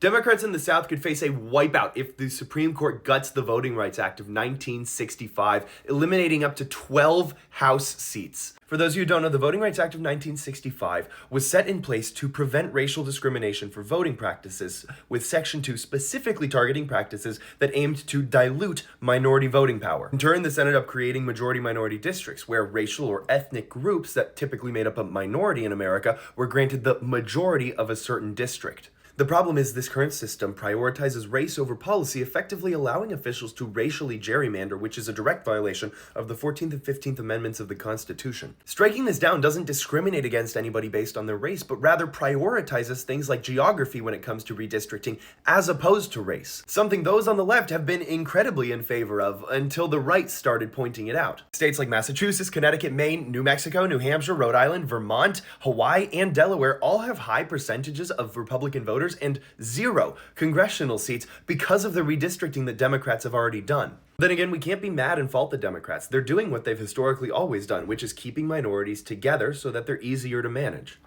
Democrats in the South could face a wipeout if the Supreme Court guts the Voting Rights Act of 1965, eliminating up to 12 House seats. For those of you who don't know, the Voting Rights Act of 1965 was set in place to prevent racial discrimination for voting practices, with Section 2 specifically targeting practices that aimed to dilute minority voting power. In turn, this ended up creating majority-minority districts, where racial or ethnic groups that typically made up a minority in America were granted the majority of a certain district. The problem is this current system prioritizes race over policy, effectively allowing officials to racially gerrymander, which is a direct violation of the 14th and 15th Amendments of the Constitution. Striking this down doesn't discriminate against anybody based on their race, but rather prioritizes things like geography when it comes to redistricting, as opposed to race. Something those on the left have been incredibly in favor of until the right started pointing it out. States like Massachusetts, Connecticut, Maine, New Mexico, New Hampshire, Rhode Island, Vermont, Hawaii, and Delaware all have high percentages of Republican voters and 0 congressional seats because of the redistricting that Democrats have already done. Then again, we can't be mad and fault the Democrats. They're doing what they've historically always done, which is keeping minorities together so that they're easier to manage.